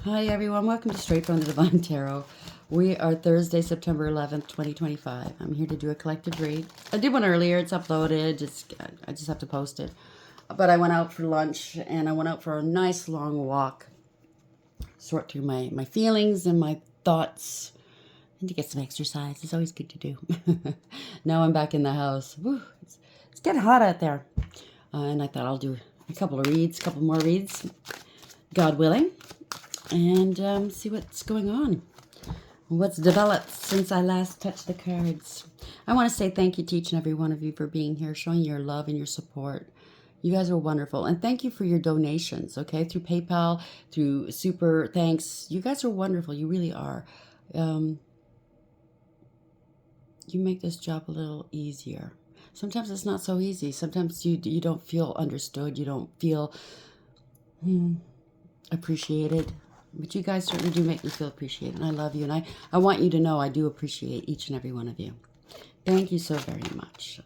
Hi everyone, welcome to Straight from the Divine Tarot. We are Thursday, September 11th, 2025. I'm here to do a collective read. I did one earlier, it's uploaded, I just have to post it. But I went out for lunch and I went out for a nice long walk. Sort through my feelings and my thoughts and to get some exercise. It's always good to do. Now I'm back in the house. Woo, it's getting hot out there. And I thought I'll do a couple more reads, God willing. And see what's going on, what's developed since I last touched the cards. I want to say thank you to each and every one of you for being here, showing your love and your support. You guys are wonderful. And thank you for your donations, okay? Through PayPal, through Super Thanks. You guys are wonderful. You really are. You make this job a little easier. Sometimes it's not so easy. Sometimes you don't feel understood. You don't feel appreciated. But you guys certainly do make me feel appreciated, and I love you, and I want you to know I do appreciate each and every one of you. Thank you so very much.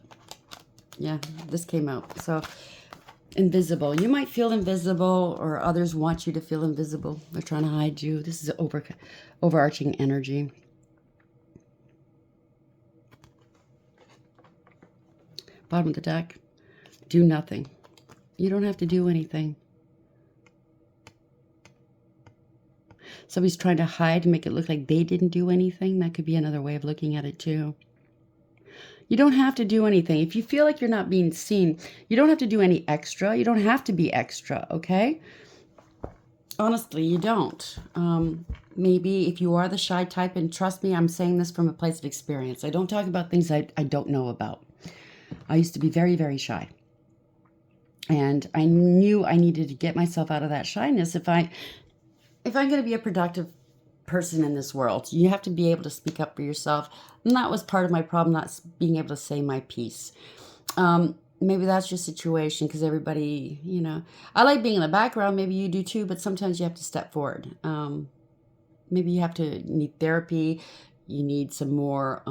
Yeah, this came out. So, invisible. You might feel invisible, or others want you to feel invisible. They're trying to hide you. This is overarching energy. Bottom of the deck. Do nothing. You don't have to do anything. Somebody's trying to hide and make it look like they didn't do anything. That could be another way of looking at it too. You don't have to do anything. If you feel like you're not being seen, you don't have to do any extra. You don't have to be extra, okay? Honestly, you don't. Maybe if you are the shy type, and trust me, I'm saying this from a place of experience. I don't talk about things I don't know about. I used to be very, very shy. And I knew I needed to get myself out of that shyness if I'm going to be a productive person in this world. You have to be able to speak up for yourself. And that was part of my problem, not being able to say my piece. Maybe that's your situation because everybody, I like being in the background. Maybe you do too, but sometimes you have to step forward. Maybe you need therapy. You need some more,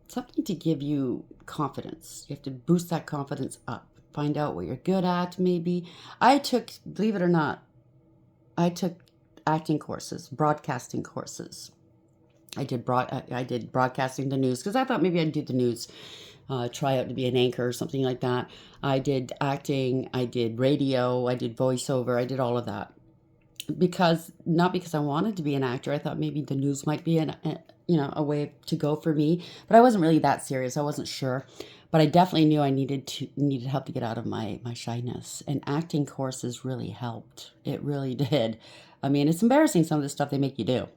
something to give you confidence. You have to boost that confidence up. Find out what you're good at, maybe. Believe it or not, I took acting courses, broadcasting courses. I did broadcasting the news because I thought maybe I'd do the news, try out to be an anchor or something like that. I did acting, I did radio, I did voiceover, I did all of that. Not because I wanted to be an actor. I thought maybe the news might be a way to go for me, but I wasn't really that serious. I wasn't sure. But I definitely knew I needed help to get out of my shyness. And acting courses really helped. It really did. I mean, it's embarrassing some of the stuff they make you do.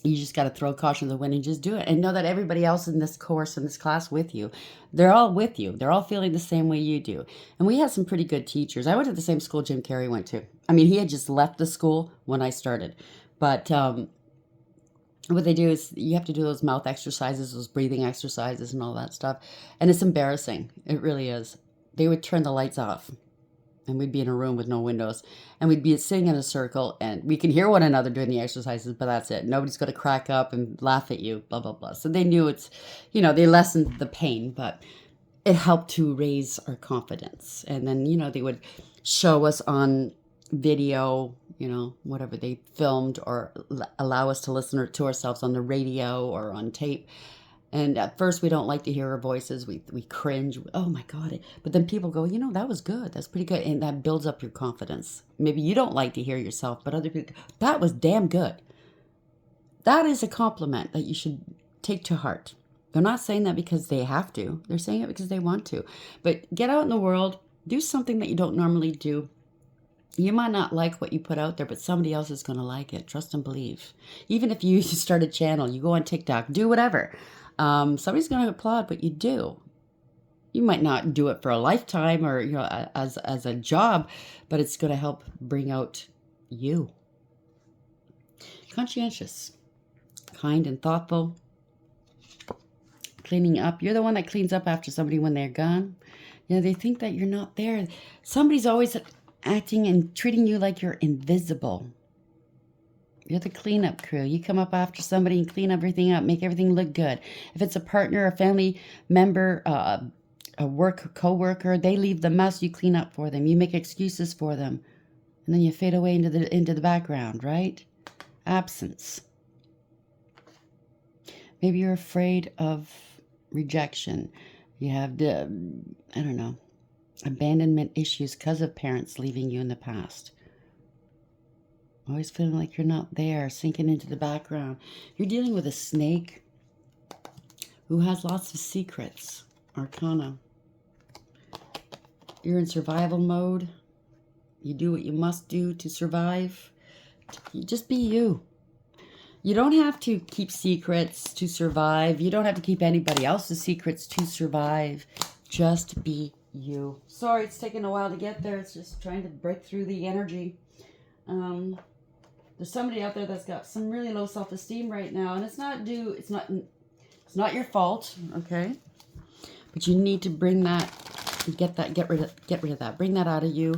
You just got to throw caution to the wind and just do it. And know that everybody else in this course, in this class with you, they're all with you. They're all feeling the same way you do. And we had some pretty good teachers. I went to the same school Jim Carrey went to. I mean, he had just left the school when I started. But what they do is you have to do those mouth exercises, those breathing exercises and all that stuff. And it's embarrassing. It really is. They would turn the lights off and we'd be in a room with no windows and we'd be sitting in a circle and we can hear one another doing the exercises, but that's it. Nobody's going to crack up and laugh at you, blah, blah, blah. So they knew they lessened the pain, but it helped to raise our confidence. And then, they would show us on video, whatever they filmed, or allow us to listen to ourselves on the radio or on tape. And at first we don't like to hear our voices. We cringe. Oh my God. But then people go, that was good. That's pretty good. And that builds up your confidence. Maybe you don't like to hear yourself, but other people, that was damn good. That is a compliment that you should take to heart. They're not saying that because they have to. They're saying it because they want to. But get out in the world, do something that you don't normally do. You might not like what you put out there, but somebody else is going to like it. Trust and believe. Even if you start a channel, you go on TikTok, do whatever. Somebody's going to applaud what you do. You might not do it for a lifetime or as a job, but it's going to help bring out you. Conscientious, kind and thoughtful. Cleaning up. You're the one that cleans up after somebody when they're gone. They think that you're not there. Somebody's always acting and treating you like you're invisible. You're the cleanup crew. You come up after somebody and clean everything up, make everything look good. If it's a partner, a family member, a co-worker, they leave the mess, you clean up for them. You make excuses for them. And then you fade away into the background, right? Absence. Maybe you're afraid of rejection. You have the, I don't know, abandonment issues because of parents leaving you in the past. Always feeling like you're not there, sinking into the background. You're dealing with a snake who has lots of secrets. Arcana. You're in survival mode. You do what you must do to survive. You just be you. You don't have to keep secrets to survive. You don't have to keep anybody else's secrets to survive. Just be you. Sorry, it's taking a while to get there. It's just trying to break through the energy. There's somebody out there that's got some really low self-esteem right now, and it's not your fault, okay? But you need to bring that, get rid of that. Bring that out of you.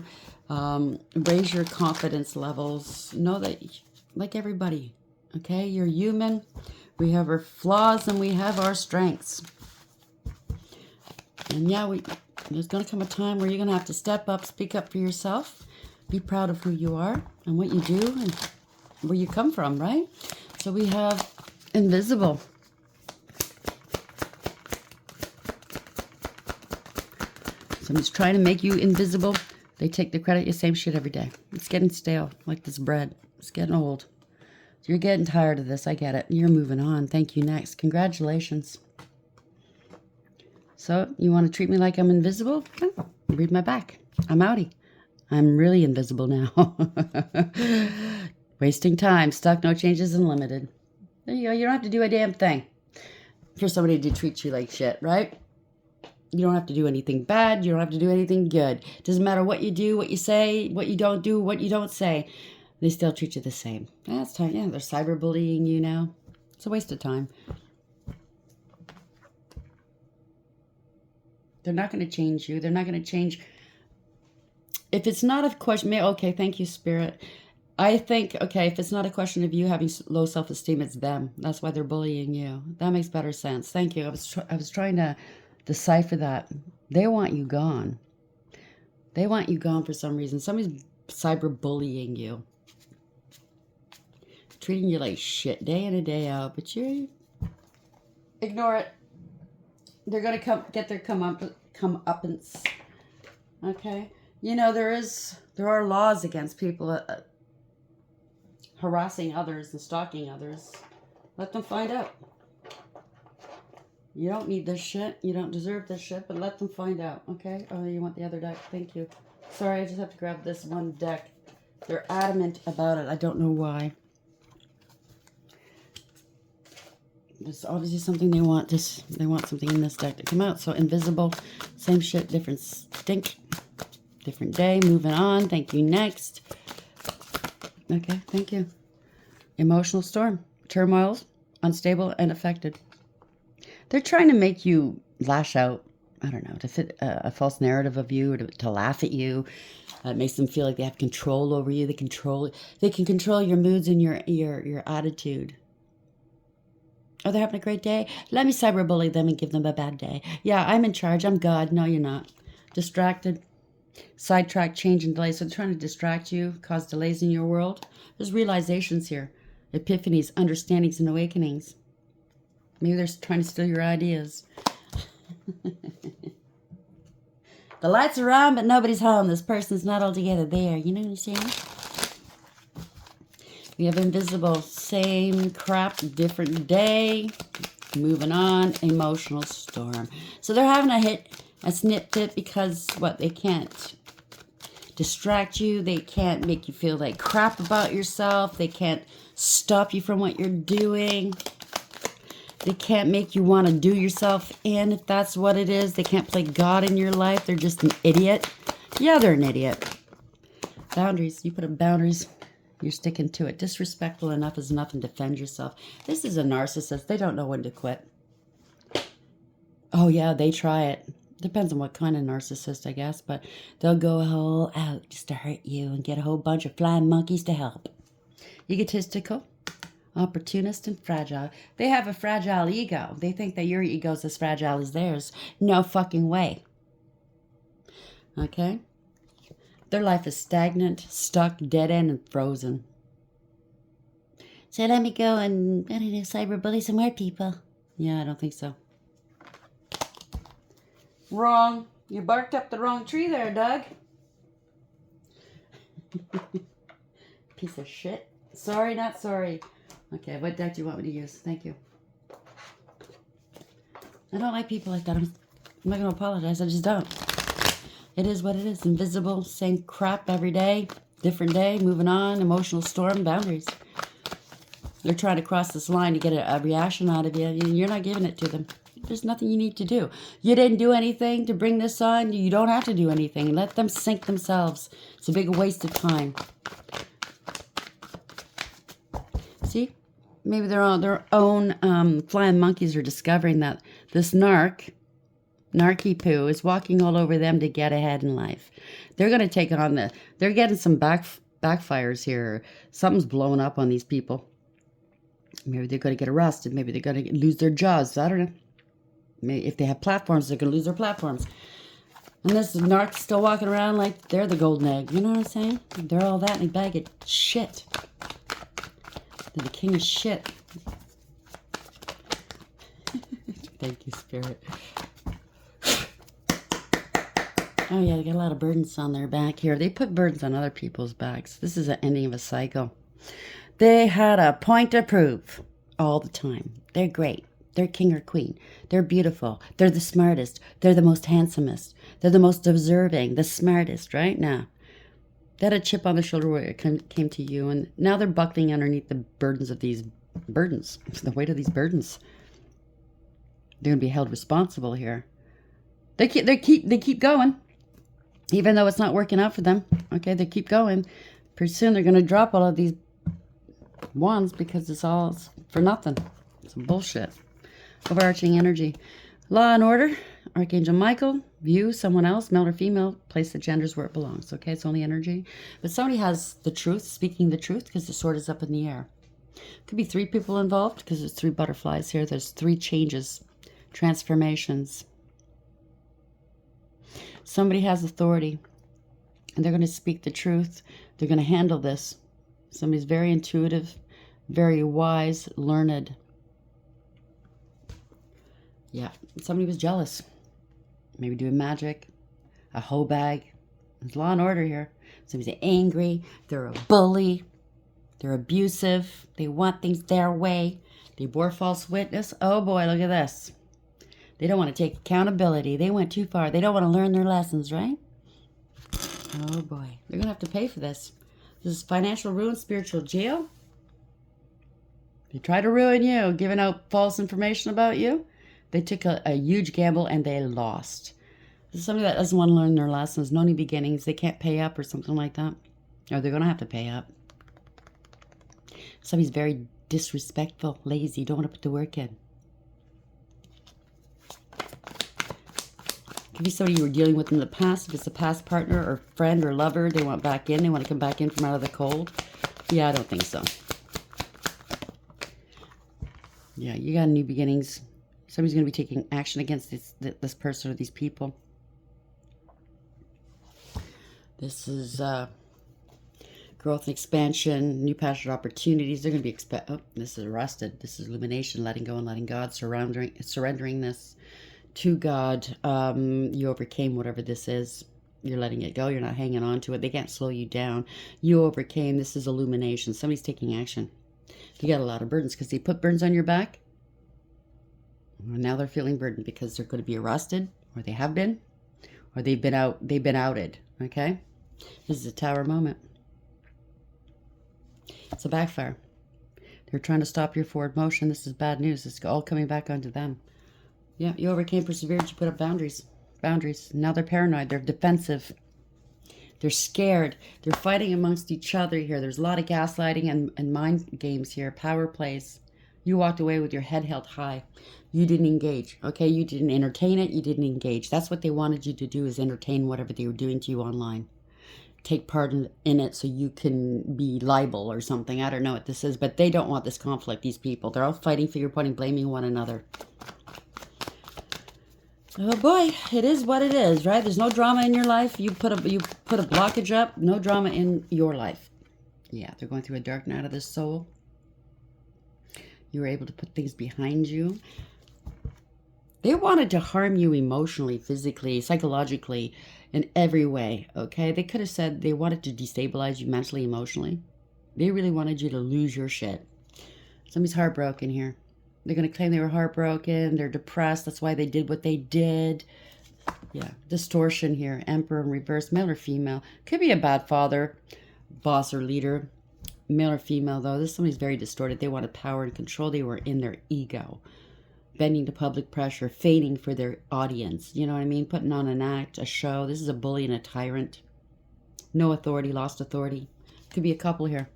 Raise your confidence levels. Know that, like everybody, okay? You're human. We have our flaws and we have our strengths. And yeah, there's going to come a time where you're going to have to step up, speak up for yourself, be proud of who you are and what you do and where you come from, right? So we have invisible. Somebody's trying to make you invisible. They take the credit. You same shit every day. It's getting stale, like this bread. It's getting old. You're getting tired of this. I get it. You're moving on. Thank you. Next. Congratulations. So, you want to treat me like I'm invisible? Okay. Read my back. I'm outie. I'm really invisible now. Wasting time. Stuck, no changes, and limited. There you go. You don't have to do a damn thing for somebody to treat you like shit, right? You don't have to do anything bad. You don't have to do anything good. Doesn't matter what you do, what you say, what you don't do, what you don't say. They still treat you the same. That's time. Yeah, they're cyberbullying you now. It's a waste of time. They're not going to change you. They're not going to change. If it's not a question, okay, thank you, Spirit. I think, okay, if it's not a question of you having low self-esteem, it's them. That's why they're bullying you. That makes better sense. Thank you. I was trying to decipher that. They want you gone. They want you gone for some reason. Somebody's cyberbullying you. Treating you like shit day in and day out, but you ignore it. They're going to get their comeuppance. Okay? You know, there are laws against people harassing others and stalking others. Let them find out. You don't need this shit. You don't deserve this shit, but let them find out, okay? Oh, you want the other deck? Thank you. Sorry, I just have to grab this one deck. They're adamant about it. I don't know why. There's obviously something they want. They want something in this deck to come out. So invisible, same shit, different stink, different day. Moving on. Thank you. Next. Okay, thank you. Emotional storm, turmoils, unstable and affected. They're trying to make you lash out. I don't know, to fit a false narrative of you, or to laugh at you. It makes them feel like they have control over you. They can control your moods and your attitude. Oh, they're having a great day? Let me cyberbully them and give them a bad day. Yeah, I'm in charge. I'm God. No, you're not. Distracted. Sidetrack, change, and delay. So they're trying to distract you, cause delays in your world. There's realizations here. Epiphanies, understandings, and awakenings. Maybe they're trying to steal your ideas. The lights are on, but nobody's home. This person's not altogether there. You know what I'm saying? We have invisible, same crap, different day. Moving on, emotional storm. So they're having a snip fit because what? They can't distract you. They can't make you feel like crap about yourself. They can't stop you from what you're doing. They can't make you want to do yourself in, if that's what it is. They can't play God in your life. They're just an idiot. Yeah, they're an idiot. Boundaries. You put up boundaries. You're sticking to it. Disrespectful enough is enough and defend yourself. This is a narcissist. They don't know when to quit. Oh, yeah, they try it. Depends on what kind of narcissist, I guess. But they'll go all out just to hurt you and get a whole bunch of flying monkeys to help. Egotistical, opportunist, and fragile. They have a fragile ego. They think that your ego's as fragile as theirs. No fucking way. Okay? Their life is stagnant, stuck, dead end, and frozen. So let me go and, I don't know, cyberbully some more people. Yeah, I don't think so. Wrong. You barked up the wrong tree there, Doug. Piece of shit. Sorry, not sorry. Okay, what deck do you want me to use? Thank you. I don't like people like that. I'm not going to apologize. I just don't. It is what it is. Invisible, same crap every day. Different day, moving on. Emotional storm, boundaries. They're trying to cross this line to get a reaction out of you, and you're not giving it to them. There's nothing you need to do. You didn't do anything to bring this on. You don't have to do anything. Let them sink themselves. It's a big waste of time. See? Maybe they're on their own flying monkeys are discovering that this narky poo is walking all over them to get ahead in life. They're going to take on they're getting some backfires here. Something's blowing up on these people. Maybe they're going to get arrested. Maybe they're going to lose their jobs. I don't know. Maybe if they have platforms, they're going to lose their platforms. And this narc's still walking around like they're the golden egg. You know what I'm saying? They're all that in a bag of shit. They're the king of shit. Thank you, Spirit. Oh, yeah, they got a lot of burdens on their back here. They put burdens on other people's backs. This is the ending of a cycle. They had a point to prove all the time. They're great. They're king or queen. They're beautiful. They're the smartest. They're the most handsomest. They're the most observing, the smartest, right? Now, they had a chip on their shoulder where it came to you, and now they're buckling underneath the burdens of these burdens, the weight of these burdens. They're going to be held responsible here. They keep going, even though it's not working out for them. Okay, they keep going. Pretty soon they're going to drop all of these wands because it's all for nothing. It's bullshit. Overarching energy. Law and order. Archangel Michael. View someone else, male or female. Place the genders where it belongs. Okay, it's only energy. But somebody has the truth, speaking the truth, because the sword is up in the air. Could be 3 people involved because there's 3 butterflies here. There's 3 changes, transformations. Somebody has authority, and they're going to speak the truth. They're going to handle this. Somebody's very intuitive, very wise, learned. Yeah, somebody was jealous. Maybe doing magic, a hoe bag. There's law and order here. Somebody's angry. They're a bully. They're abusive. They want things their way. They bore false witness. Oh boy, look at this. They don't want to take accountability. They went too far. They don't want to learn their lessons, right? Oh boy, they're going to have to pay for this. This is financial ruin, spiritual jail. They try to ruin you, giving out false information about you. They took a huge gamble and they lost. This is somebody that doesn't want to learn their lessons. No new beginnings. They can't pay up or something like that. Or they're going to have to pay up. Somebody's very disrespectful, lazy, don't want to put the work in. Could be somebody you were dealing with in the past. If it's a past partner or friend or lover, they want back in. They want to come back in from out of the cold. Yeah, I don't think so. Yeah, you got new beginnings. Somebody's going to be taking action against this person or these people. This is growth and expansion, new passion opportunities. They're going to be this is arrested. This is illumination, letting go and letting God, surrendering this to God. You overcame whatever this is. You're letting it go. You're not hanging on to it. They can't slow you down. You overcame. This is illumination. Somebody's taking action. You got a lot of burdens because they put burdens on your back. Well, now they're feeling burdened because they're going to be arrested, or they have been, or they've been outed. Okay? This is a tower moment. It's a backfire. They're trying to stop your forward motion. This is bad news. It's all coming back onto them. Yeah, you overcame, persevered, you put up boundaries. Now they're paranoid. They're defensive. They're scared. They're fighting amongst each other here. There's a lot of gaslighting and mind games here, power plays. You walked away with your head held high. You didn't engage, okay? You didn't entertain it. You didn't engage. That's what they wanted you to do, is entertain whatever they were doing to you online. Take part in it so you can be liable or something. I don't know what this is, but they don't want this conflict, these people. They're all fighting, finger pointing, blaming one another. Oh boy, it is what it is, right? There's no drama in your life. You put a blockage up, no drama in your life. Yeah, they're going through a dark night of the soul. You were able to put things behind you. They wanted to harm you emotionally, physically, psychologically, in every way, okay? They could have said they wanted to destabilize you mentally, emotionally. They really wanted you to lose your shit. Somebody's heartbroken here. They're going to claim they were heartbroken. They're depressed. That's why they did what they did. Yeah, distortion here. Emperor in reverse, male or female. Could be a bad father, boss or leader. Male or female, though. This somebody's very distorted. They wanted power and control. They were in their ego. Bending to public pressure, feigning for their audience. You know what I mean? Putting on an act, a show. This is a bully and a tyrant. No authority, lost authority. Could be a couple here.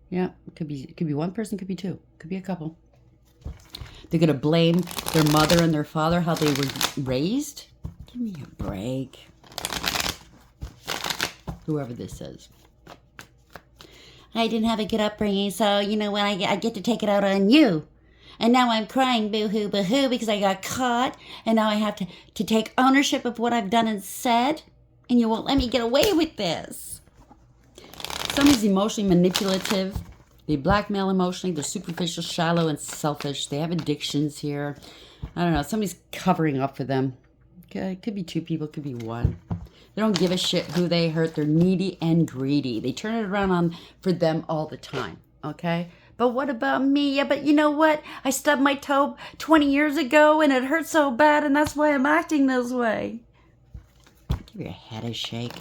Yeah, it could be one person, could be two. Could be a couple. They're going to blame their mother and their father, how they were raised. Give me a break. Whoever this is. I didn't have a good upbringing, so you know what? I get to take it out on you. And now I'm crying boo-hoo, boo-hoo, because I got caught. And now I have to take ownership of what I've done and said. And you won't let me get away with this. Somebody's emotionally manipulative. They blackmail emotionally. They're superficial, shallow, and selfish. They have addictions here. I don't know. Somebody's covering up for them. Okay, it could be two people. It could be one. They don't give a shit who they hurt. They're needy and greedy. They turn it around for them all the time. Okay? But what about me? Yeah, but you know what? I stubbed my toe 20 years ago and it hurt so bad, and that's why I'm acting this way. Give your head a shake.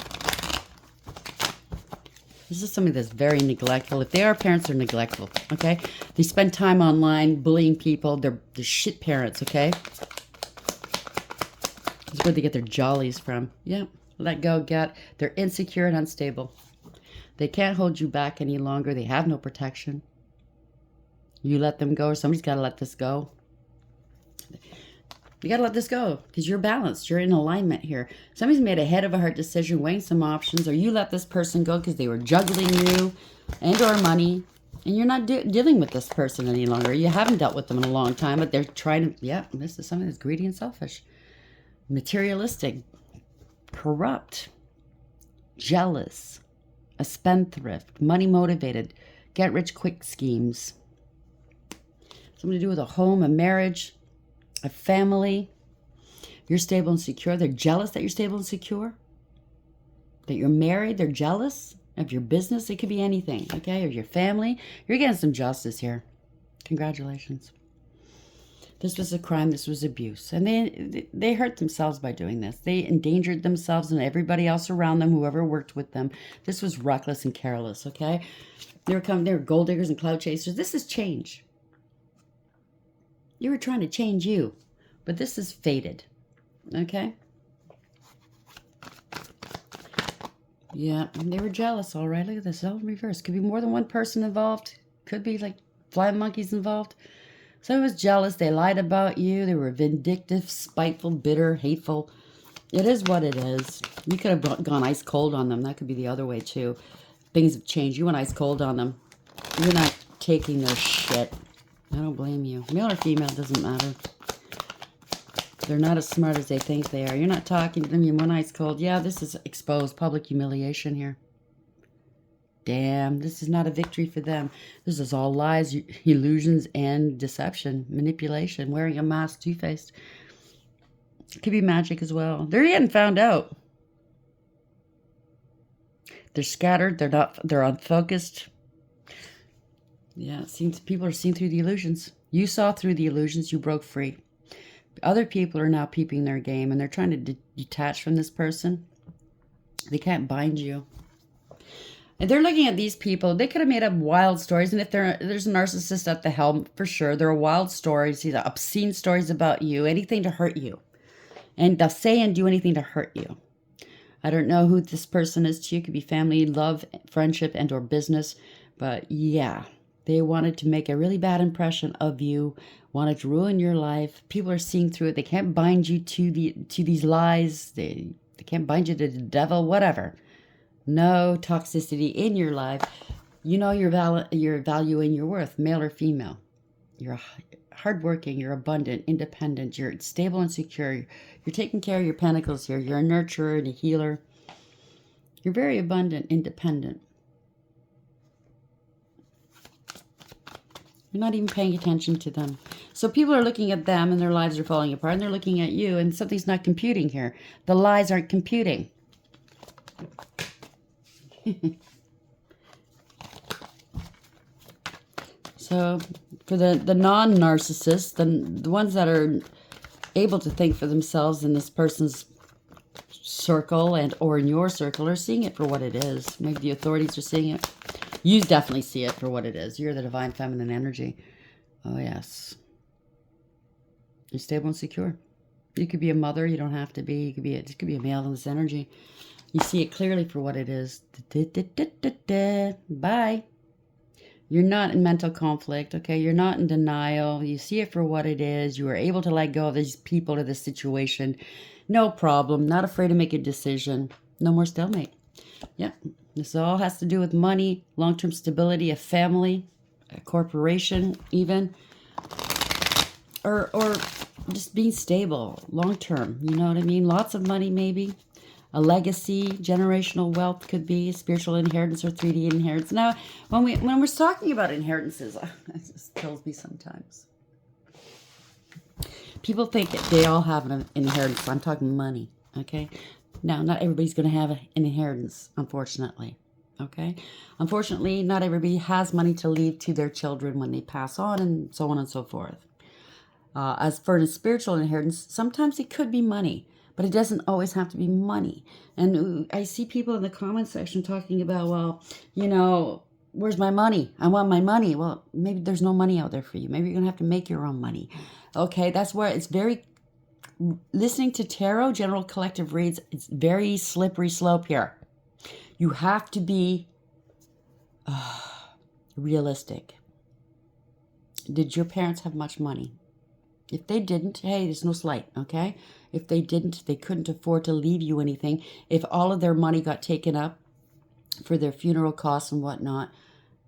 This is somebody that's very neglectful. If they are parents, they're neglectful, okay? They spend time online bullying people. They're shit parents, okay? This is where they get their jollies from. Yeah, let go, get. They're insecure and unstable. They can't hold you back any longer. They have no protection. You let them go, or somebody's got to let this go. You got to let this go because you're balanced. You're in alignment here. Somebody's made a head of a heart decision, weighing some options, or you let this person go because they were juggling you and or money, and you're not dealing with this person any longer. You haven't dealt with them in a long time, but they're trying to, yeah, this is somebody that's greedy and selfish, materialistic, corrupt, jealous, a spendthrift, money motivated, get rich quick schemes. Something to do with a home, a marriage, a family. You're stable and secure. They're jealous that you're stable and secure. That you're married. They're jealous of your business. It could be anything, okay? Or your family. You're getting some justice here. Congratulations. This was a crime. This was abuse. And they hurt themselves by doing this. They endangered themselves and everybody else around them, whoever worked with them. This was reckless and careless, okay? They were gold diggers and cloud chasers. This is change. You were trying to change you, but this is fated, okay? Yeah, and they were jealous, all right? Look at this, all in reverse. Could be more than one person involved. Could be like flying monkeys involved. Someone was jealous. They lied about you. They were vindictive, spiteful, bitter, hateful. It is what it is. You could have gone ice cold on them. That could be the other way, too. Things have changed. You went ice cold on them. You're not taking their shit. I don't blame you. Male or female, doesn't matter. They're not as smart as they think they are. You're not talking to them. You went ice cold. Yeah, this is exposed public humiliation here. Damn, this is not a victory for them. This is all lies, illusions, and deception, manipulation, wearing a mask, two-faced. It could be magic as well. They're getting found out. They're scattered. They're unfocused. Yeah, it seems people are seeing through the illusions. You saw through the illusions. You broke free. Other people are now peeping their game, and they're trying to detach from this person. They can't bind you. And they're looking at these people. They could have made up wild stories, and if there's a narcissist at the helm, for sure, there are wild stories, these are obscene stories about you, anything to hurt you. And they'll say and do anything to hurt you. I don't know who this person is to you. It could be family, love, friendship, and or business. But yeah, they wanted to make a really bad impression of you, wanted to ruin your life. People are seeing through it. They can't bind you to these lies. They can't bind you to the devil, whatever. No toxicity in your life. You know your value and your worth, male or female. You're hardworking, you're abundant, independent, you're stable and secure. You're taking care of your pentacles here. You're a nurturer and a healer. You're very abundant, independent. You're not even paying attention to them. So people are looking at them and their lives are falling apart, and they're looking at you and something's not computing here. The lies aren't computing. So for the non-narcissists, the ones that are able to think for themselves in this person's circle and or in your circle are seeing it for what it is. Maybe the authorities are seeing it. You definitely see it for what it is. You're the divine feminine energy. Oh, yes. You're stable and secure. You could be a mother. You don't have to be. You could be it could be a male in this energy. You see it clearly for what it is. Bye. You're not in mental conflict, okay? You're not in denial. You see it for what it is. You are able to let go of these people or this situation. No problem. Not afraid to make a decision. No more stalemate. Yeah. This all has to do with money, long-term stability, a family, a corporation even, or just being stable long-term. You know what I mean? Lots of money maybe. A legacy, generational wealth could be, spiritual inheritance or 3D inheritance. Now, when we're talking about inheritances, it just kills me sometimes. People think they all have an inheritance. I'm talking money, okay? Now, not everybody's going to have an inheritance, unfortunately, okay? Unfortunately, not everybody has money to leave to their children when they pass on and so on and so forth. As for a spiritual inheritance, sometimes it could be money, but it doesn't always have to be money. And I see people in the comment section talking about, well, you know, where's my money? I want my money. Well, maybe there's no money out there for you. Maybe you're going to have to make your own money. Okay, that's where it's very... Listening to tarot, general collective reads, it's very slippery slope here. You have to be realistic. Did your parents have much money? If they didn't, hey, there's no slight, okay? If they didn't, they couldn't afford to leave you anything. If all of their money got taken up for their funeral costs and whatnot,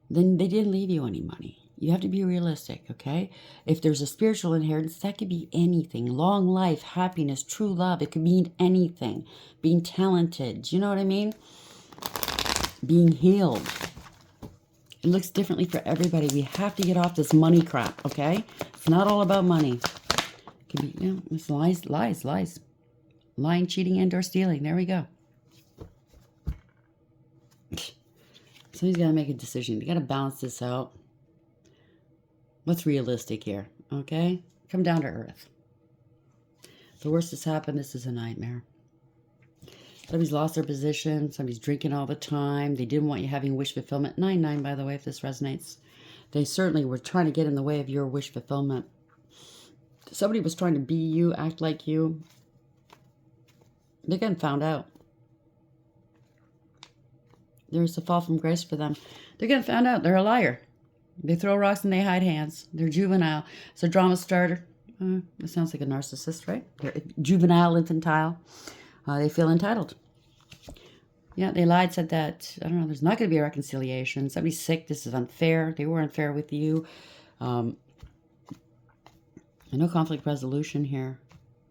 then they didn't leave you any money. You have to be realistic, okay? If there's a spiritual inheritance, that could be anything. Long life, happiness, true love. It could mean anything. Being talented. Do you know what I mean? Being healed. It looks differently for everybody. We have to get off this money crap, okay? It's not all about money. It can be, you know, it's lies. Lying, cheating, and or stealing. There we go. Somebody's got to make a decision. You got to balance this out. What's realistic here, okay? Come down to earth. The worst has happened. This is a nightmare. Somebody's lost their position. Somebody's drinking all the time. They didn't want you having wish fulfillment. 9-9, by the way, if this resonates. They certainly were trying to get in the way of your wish fulfillment. Somebody was trying to be you, act like you. They're getting found out. There's a fall from grace for them. They're getting found out. They're a liar. They throw rocks and they hide hands. They're juvenile. It's a drama starter. That sounds like a narcissist, right? They're juvenile, infantile. They feel entitled. Yeah, they lied, said that, I don't know, there's not going to be a reconciliation. Somebody's sick. This is unfair. They were unfair with you. No conflict resolution here.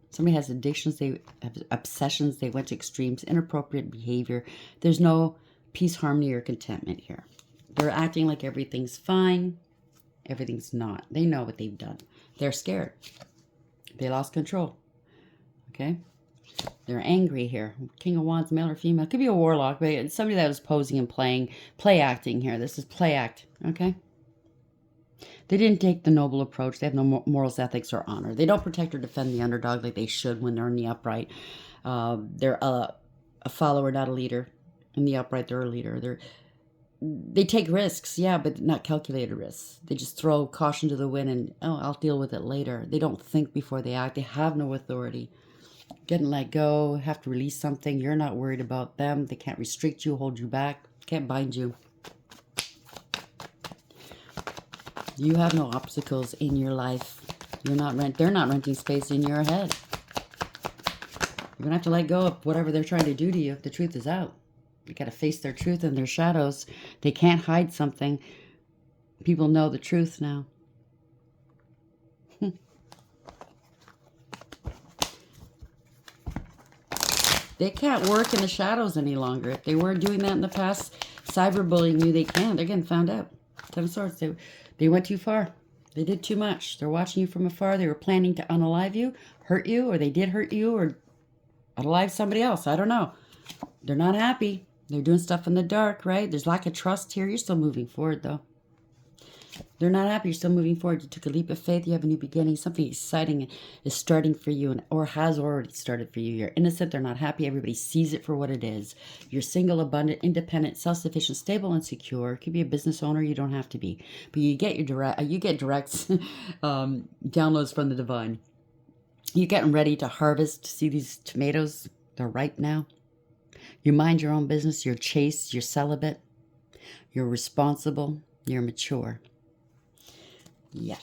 Somebody has addictions. They have obsessions. They went to extremes. Inappropriate behavior. There's no peace, harmony, or contentment here. They're acting like everything's fine. Everything's not. They know what they've done. They're scared. They lost control. Okay? They're angry here. King of Wands, male or female. Could be a warlock, but it's somebody that was posing and play acting here. This is play act. Okay? They didn't take the noble approach. They have no morals, ethics, or honor. They don't protect or defend the underdog like they should when they're in the upright. They're a follower, not a leader. In the upright, they're a leader. They take risks, yeah, but not calculated risks. They just throw caution to the wind and, oh, I'll deal with it later. They don't think before they act. They have no authority. Getting let go, have to release something. You're not worried about them. They can't restrict you, hold you back, can't bind you. You have no obstacles in your life. They're not renting space in your head. You're going to have to let go of whatever they're trying to do to you if the truth is out. You got to face their truth and their shadows. They can't hide something. People know the truth now. They can't work in the shadows any longer. If they weren't doing that in the past, cyberbullying you, they can't. They're getting found out. Ten of Swords. They went too far. They did too much. They're watching you from afar. They were planning to unalive you, hurt you, or they did hurt you, or unalive somebody else. I don't know. They're not happy. They're doing stuff in the dark, right? There's lack of trust here. You're still moving forward, though. They're not happy. You're still moving forward. You took a leap of faith. You have a new beginning. Something exciting is starting for you, or has already started for you. You're innocent. They're not happy. Everybody sees it for what it is. You're single, abundant, independent, self-sufficient, stable, and secure. You could be a business owner. You don't have to be, but you get your direct. You get direct downloads from the divine. You're getting ready to harvest. See these tomatoes? They're ripe now. You mind your own business. You're chaste. You're celibate. You're responsible. You're mature. Yeah.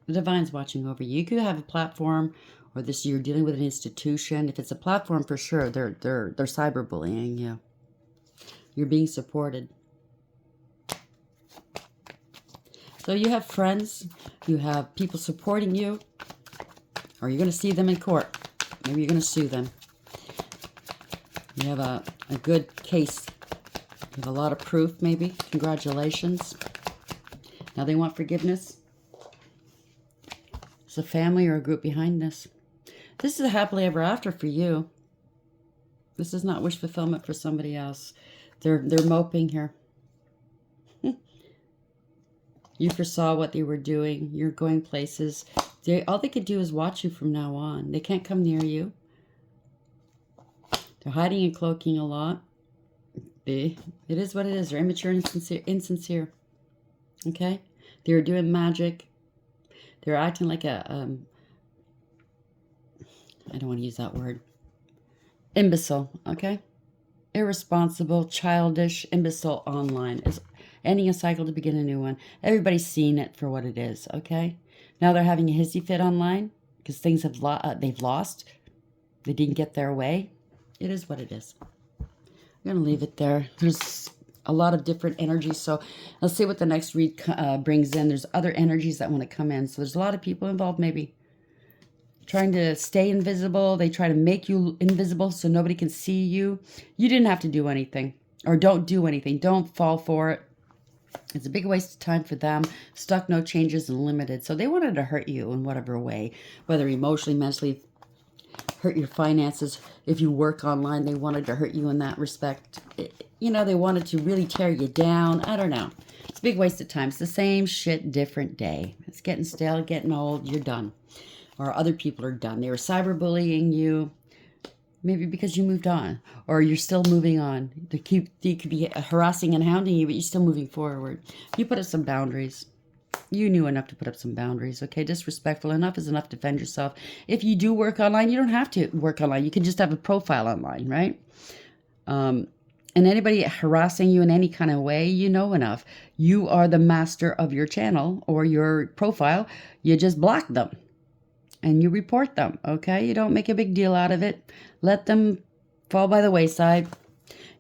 The divine's watching over you. You could have a platform, or you're dealing with an institution. If it's a platform, for sure, they're cyberbullying you. You're being supported. So you have friends, you have people supporting you, or you're going to see them in court. Maybe you're going to sue them. You have a good case. You have a lot of proof, maybe. Congratulations. Now they want forgiveness. It's a family or a group behind this. This is a happily ever after for you. This is not wish fulfillment for somebody else. They're moping here. You foresaw what they were doing. You're going places. All they could do is watch you from now on. They can't come near you. They're hiding and cloaking a lot. It is what it is. They're immature and insincere. Okay? They're doing magic. They're acting like a, I don't want to use that word. Imbecile, okay? Irresponsible, childish, imbecile online. Is ending a cycle to begin a new one. Everybody's seeing it for what it is, okay? Now they're having a hissy fit online because things have they've lost. They didn't get their way. It is what it is. I'm going to leave it there. There's a lot of different energies, so let's see what the next read brings in. There's other energies that want to come in, so there's a lot of people involved, maybe trying to stay invisible. They try to make you invisible so nobody can see you. You didn't have to do anything, or don't do anything. Don't fall for it. It's a big waste of time for them. Stuck, no changes, and limited. So they wanted to hurt you in whatever way, whether emotionally, mentally, hurt your finances. If you work online, they wanted to hurt you in that respect. You know, they wanted to really tear you down. I don't know. It's a big waste of time. It's the same shit, different day. It's getting stale, getting old. You're done. Or other people are done. They were cyberbullying you. Maybe because you moved on. Or you're still moving on. They could be harassing and hounding you, but you're still moving forward. You put up some boundaries. You knew enough to put up some boundaries, okay? Disrespectful enough is enough to defend yourself. If you do work online, you don't have to work online. You can just have a profile online, right? And anybody harassing you in any kind of way, you know enough. You are the master of your channel or your profile. You just block them and you report them, okay? You don't make a big deal out of it. Let them fall by the wayside.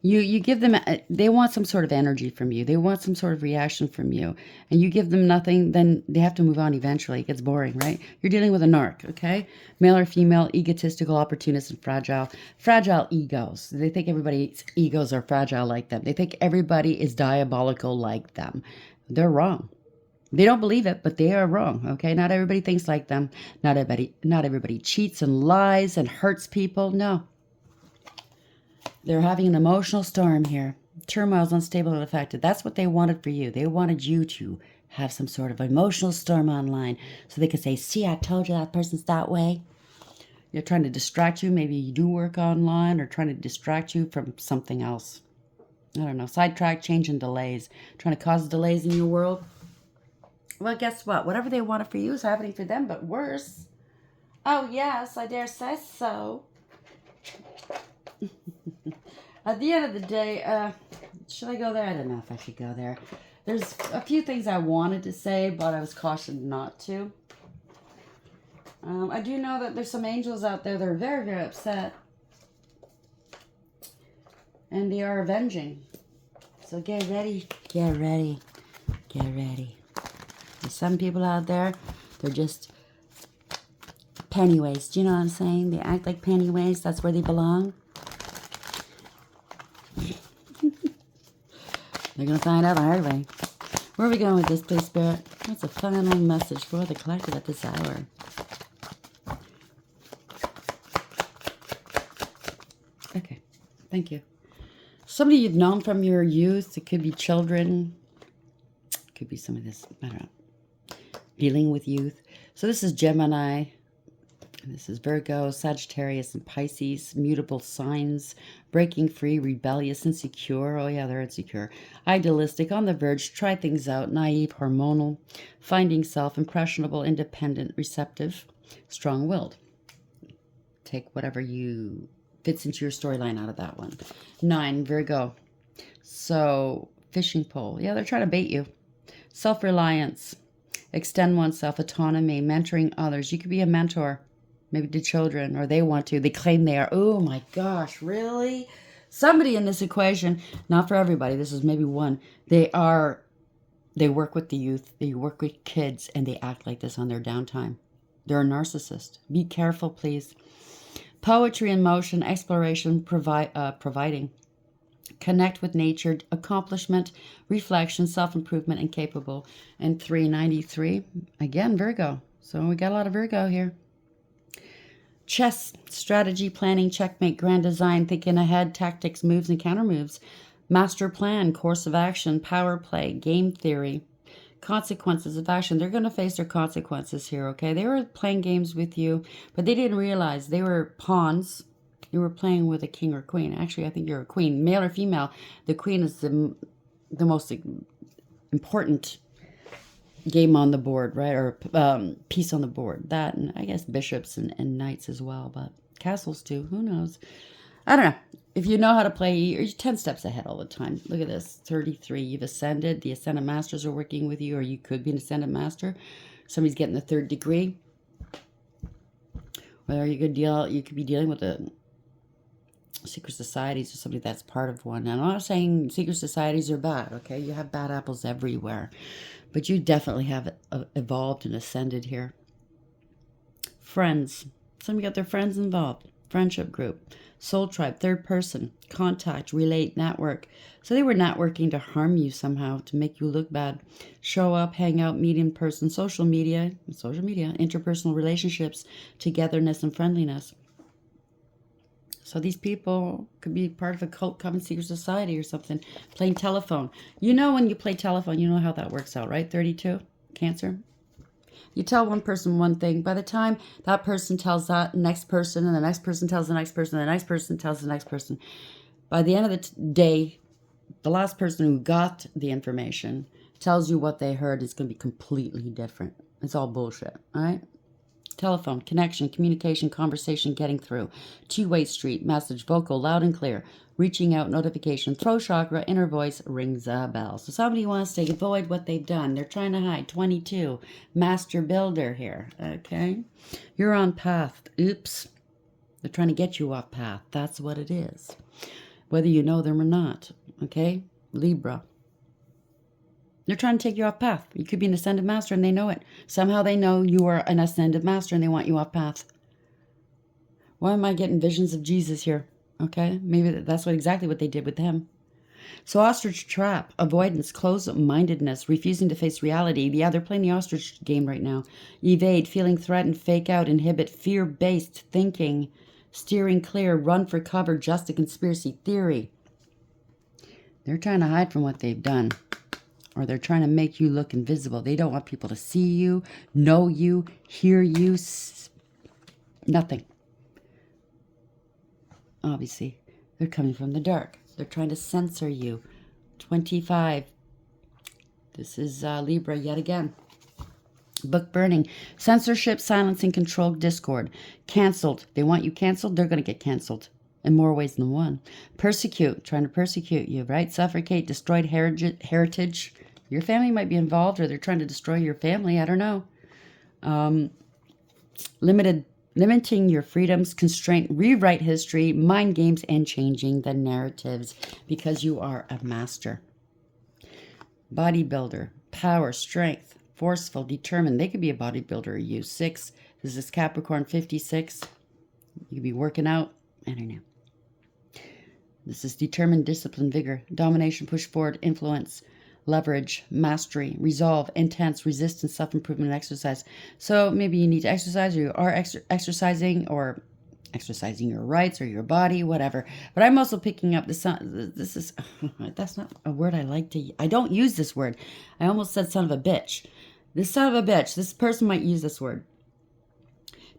You give them, they want some sort of energy from you. They want some sort of reaction from you. And you give them nothing, then they have to move on eventually. It gets boring, right? You're dealing with a narc, okay? Male or female, egotistical, opportunist, and fragile. Fragile egos. They think everybody's egos are fragile like them. They think everybody is diabolical like them. They're wrong. They don't believe it, but they are wrong, okay? Not everybody thinks like them. Not everybody cheats and lies and hurts people. No. They're having an emotional storm here. Turmoil's unstable and affected. That's what they wanted for you. They wanted you to have some sort of emotional storm online so they could say, see, I told you that person's that way. They're trying to distract you. Maybe you do work online or trying to distract you from something else. I don't know. Sidetrack, change, and delays. Trying to cause delays in your world. Well, guess what? Whatever they wanted for you is happening for them, but worse. Oh, yes, I dare say so. At the end of the day, should I go there? I don't know if I should go there. There's a few things I wanted to say, but I was cautioned not to. I do know that there's some angels out there that are very, very upset. And they are avenging. So get ready, get ready, get ready. There's some people out there, they're just Penny waste. You know what I'm saying? They act like penny waste. That's where they belong. They're going to find out the hard way. Where are we going with this, please, Spirit? What's a final message for the collective at this hour? Okay. Thank you. Somebody you've known from your youth. It could be children. It could be some of this. I don't know. Dealing with youth. So this is Gemini. This is Virgo, Sagittarius, and Pisces. Mutable signs. Breaking free, rebellious, insecure. Oh yeah, they're insecure. Idealistic, on the verge, try things out. Naive, hormonal. Finding self, impressionable, independent, receptive. Strong-willed. Take whatever you fits into your storyline out of that one. 9, Virgo. So, fishing pole. Yeah, they're trying to bait you. Self-reliance. Extend oneself. Autonomy. Mentoring others. You could be a mentor. Maybe to children, or they want to. They claim they are. Oh my gosh, really? Somebody in this equation, not for everybody, this is maybe one. They work with the youth. They work with kids, and they act like this on their downtime. They're a narcissist. Be careful, please. Poetry in motion, exploration, providing. Connect with nature, accomplishment, reflection, self-improvement, and capable. And 393, again, Virgo. So we got a lot of Virgo here. Chess, strategy, planning, checkmate, grand design, thinking ahead, tactics, moves, and counter moves. Master plan, course of action, power play, game theory. Consequences of action. They're going to face their consequences here, okay? They were playing games with you, but they didn't realize they were pawns. You were playing with a king or queen. Actually, I think you're a queen. Male or female, the queen is the most important game on the board, right? Or piece on the board. That, and I guess bishops and knights as well, but castles too. Who knows? I don't know. If you know how to play, you're 10 steps ahead all the time. Look at this. 33. You've ascended. The ascended masters are working with you, or you could be an ascended master. Somebody's getting the 3rd degree. Or you could be dealing with a secret societies or somebody that's part of one. And I'm not saying secret societies are bad, okay? You have bad apples everywhere. But you definitely have evolved and ascended here. Friends. Somebody got their friends involved. Friendship group. Soul tribe. 3rd person. Contact. Relate. Network. So they were networking to harm you somehow, to make you look bad. Show up, hang out, meet in person. Social media. Interpersonal relationships. Togetherness and friendliness. So these people could be part of a cult, common secret society or something. Playing telephone. You know when you play telephone, you know how that works out, right? 32, Cancer. You tell one person one thing. By the time that person tells that next person, and the next person tells the next person, and the next person tells the next person, by the end of the day, the last person who got the information tells you what they heard is going to be completely different. It's all bullshit, all right? Telephone, connection, communication, conversation, getting through. Two-way street, message, vocal, loud and clear. Reaching out, notification, throat chakra, inner voice, rings a bell. So somebody wants to avoid what they've done. They're trying to hide. 22, master builder here, okay? You're on path. Oops. They're trying to get you off path. That's what it is. Whether you know them or not, okay? Libra. They're trying to take you off path. You could be an ascended master and they know it. Somehow they know you are an ascended master and they want you off path. Why am I getting visions of Jesus here? Okay, maybe that's exactly what they did with him. So ostrich trap, avoidance, closed-mindedness, refusing to face reality. Yeah, they're playing the ostrich game right now. Evade, feeling threatened, fake out, inhibit, fear-based thinking, steering clear, run for cover, just a conspiracy theory. They're trying to hide from what they've done. Or they're trying to make you look invisible. They don't want people to see you, know you, hear you, nothing. Obviously, they're coming from the dark. They're trying to censor you. 25. This is Libra yet again. Book burning. Censorship, silencing, control, discord. Canceled. They want you canceled, they're going to get canceled. In more ways than one. Persecute. Trying to persecute you, right? Suffocate, destroyed heritage. Your family might be involved, or they're trying to destroy your family. I don't know. Limiting your freedoms, constraint, rewrite history, mind games, and changing the narratives because you are a master. Bodybuilder, power, strength, forceful, determined. They could be a bodybuilder or you. 6, This is Capricorn 56. You could be working out. I don't know. This is determined, discipline, vigor, domination, push forward, influence, leverage, mastery, resolve, intense, resistance, self-improvement, and exercise. So maybe you need to exercise, or you are exercising, or exercising your rights or your body, whatever. But I'm also picking up the son. This is, that's not a word I like to, I don't use this word. I almost said son of a bitch. This son of a bitch, this person might use this word.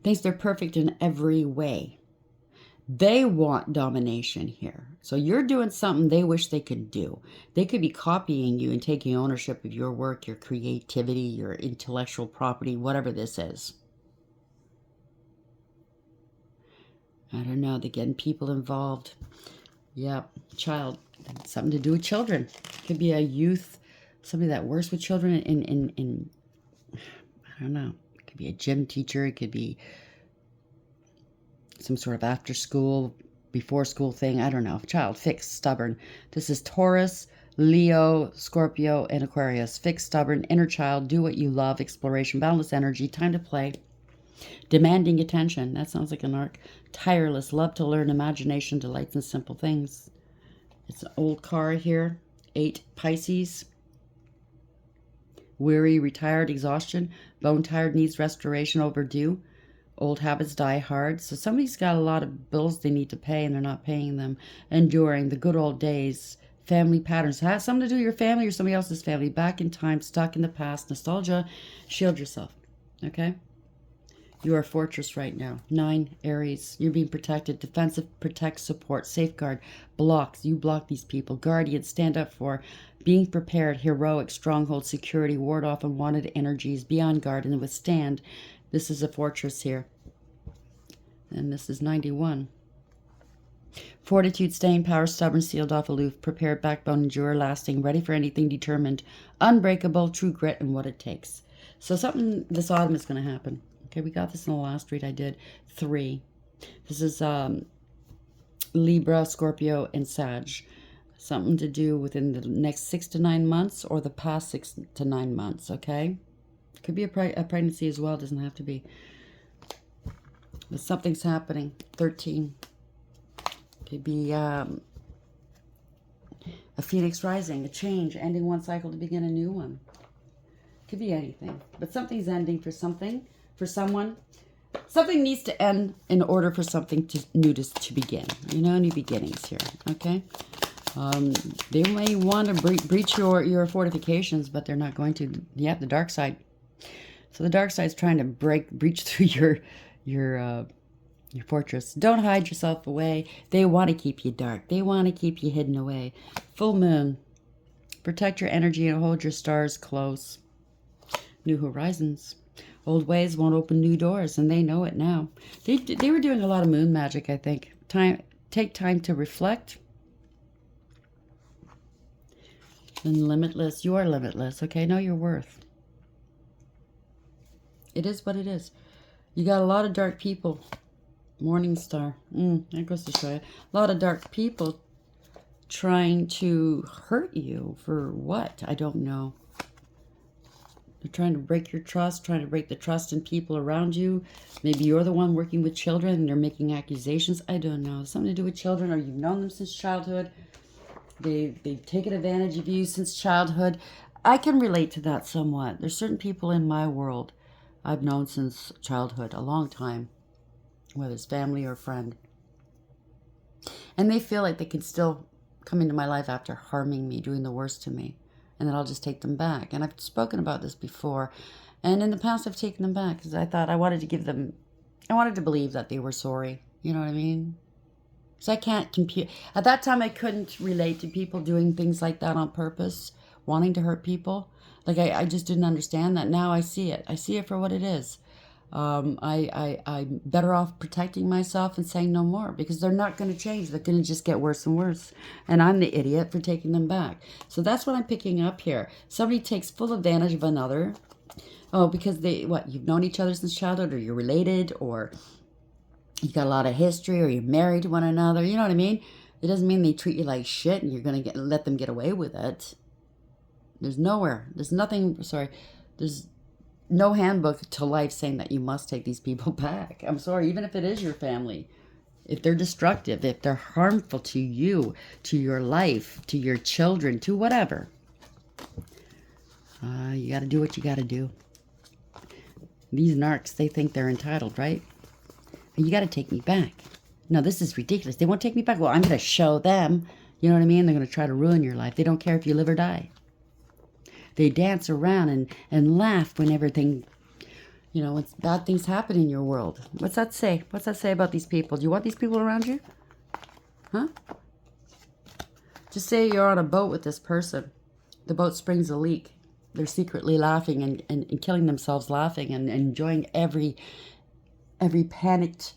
Thinks they're perfect in every way. They want domination here. So you're doing something they wish they could do. They could be copying you and taking ownership of your work, your creativity, your intellectual property, whatever this is. I don't know. They're getting people involved. Yeah, child. Something to do with children. Could be a youth, somebody that works with children in I don't know. It could be a gym teacher. It could be some sort of after school, before school thing. I don't know. Child, fixed, stubborn. This is Taurus, Leo, Scorpio, and Aquarius. Fixed, stubborn, inner child, do what you love, exploration, boundless energy, time to play, demanding attention. That sounds like a narc. Tireless, love to learn, imagination, delights in simple things. It's an old car here. 8, Pisces. Weary, retired, exhaustion, bone tired, needs restoration, overdue. Old habits die hard. So somebody's got a lot of bills they need to pay and they're not paying them. Enduring the good old days. Family patterns. Has something to do with your family or somebody else's family. Back in time, stuck in the past. Nostalgia. Shield yourself. Okay? You are a fortress right now. 9, Aries. You're being protected. Defensive, protect, support, safeguard, blocks. You block these people. Guardian, stand up for. Being prepared, heroic, stronghold, security, ward off unwanted energies. Be on guard and withstand. This is a fortress here. And this is 91. Fortitude, staying power, stubborn, sealed off, aloof, prepared, backbone, endure, lasting, ready for anything, determined, unbreakable, true grit, and what it takes. So something this autumn is going to happen. Okay, we got this in the last read I did. 3. This is Libra, Scorpio, and Sag. Something to do within the next 6 to 9 months or the past 6 to 9 months, okay? Could be a pregnancy as well. Doesn't have to be. But something's happening. 13. Could be a phoenix rising, a change, ending one cycle to begin a new one. Could be anything. But something's ending for something, for someone. Something needs to end in order for something new to begin. You know, new beginnings here. Okay? They may want to breach your fortifications, but they're not going to. Yeah, the dark side. So the dark side's trying to breach through your fortress. Don't hide yourself away. They want to keep you dark. They want to keep you hidden away. Full moon. Protect your energy and hold your stars close. New horizons. Old ways won't open new doors, and they know it now. They were doing a lot of moon magic, I think. Take time to reflect. And limitless. You are limitless. Okay, know your worth. It is what it is. You got a lot of dark people. Morning star. That goes to show you. A lot of dark people trying to hurt you. For what? I don't know. They're trying to break your trust, trying to break the trust in people around you. Maybe you're the one working with children and they're making accusations. I don't know. Something to do with children, or you've known them since childhood. They've taken advantage of you since childhood. I can relate to that somewhat. There's certain people in my world I've known since childhood, a long time, whether it's family or friend. And they feel like they can still come into my life after harming me, doing the worst to me, and then I'll just take them back. And I've spoken about this before, and in the past I've taken them back because I thought I wanted to believe that they were sorry. You know what I mean? So I can't compute. At that time, I couldn't relate to people doing things like that on purpose, wanting to hurt people. Like, I just didn't understand that. Now I see it. I see it for what it is. I'm better off protecting myself and saying no more, because they're not going to change. They're going to just get worse and worse. And I'm the idiot for taking them back. So that's what I'm picking up here. Somebody takes full advantage of another. Oh, because you've known each other since childhood, or you're related, or you got a lot of history, or you're married to one another. You know what I mean? It doesn't mean they treat you like shit and you're going to let them get away with it. There's no handbook to life saying that you must take these people back. I'm sorry, even if it is your family. If they're destructive, if they're harmful to you, to your life, to your children, to whatever, you got to do what you got to do. These narcs, they think they're entitled, right? And you got to take me back. No, this is ridiculous. They won't take me back. Well, I'm going to show them. You know what I mean? They're going to try to ruin your life. They don't care if you live or die. They dance around and laugh when everything, when bad things happen in your world. What's that say? What's that say about these people? Do you want these people around you? Huh? Just say you're on a boat with this person. The boat springs a leak. They're secretly laughing and killing themselves laughing and enjoying every panicked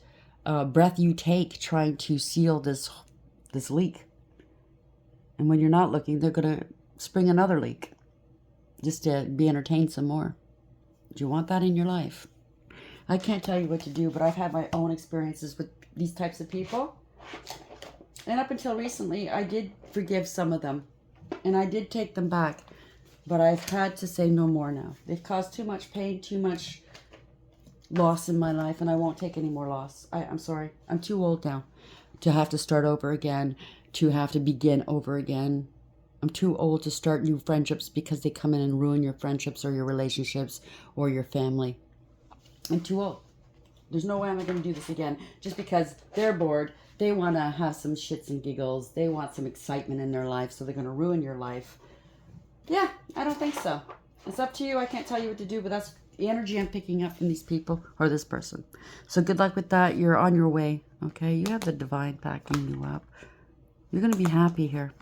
breath you take trying to seal this leak. And when you're not looking, they're going to spring another leak just to be entertained some more. Do you want that in your life? I can't tell you what to do, but I've had my own experiences with these types of people. And up until recently, I did forgive some of them. And I did take them back. But I've had to say no more now. They've caused too much pain, too much loss in my life, and I won't take any more loss. I'm sorry. I'm too old now to have to start over again, to have to begin over again. I'm too old to start new friendships because they come in and ruin your friendships or your relationships or your family. I'm too old. There's no way I'm going to do this again just because they're bored. They want to have some shits and giggles. They want some excitement in their life, so they're going to ruin your life. Yeah, I don't think so. It's up to you. I can't tell you what to do, but that's the energy I'm picking up from these people or this person. So good luck with that. You're on your way, okay? You have the divine backing you up. You're going to be happy here.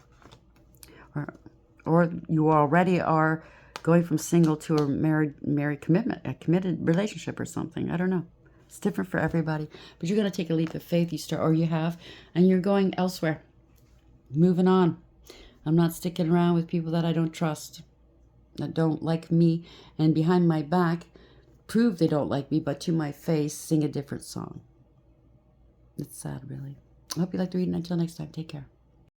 Or you already are going from single to a married commitment, a committed relationship or something. I don't know. It's different for everybody. But you're going to take a leap of faith, you have, and you're going elsewhere. Moving on. I'm not sticking around with people that I don't trust, that don't like me, and behind my back prove they don't like me, but to my face sing a different song. It's sad, really. I hope you like the reading. Until next time, take care.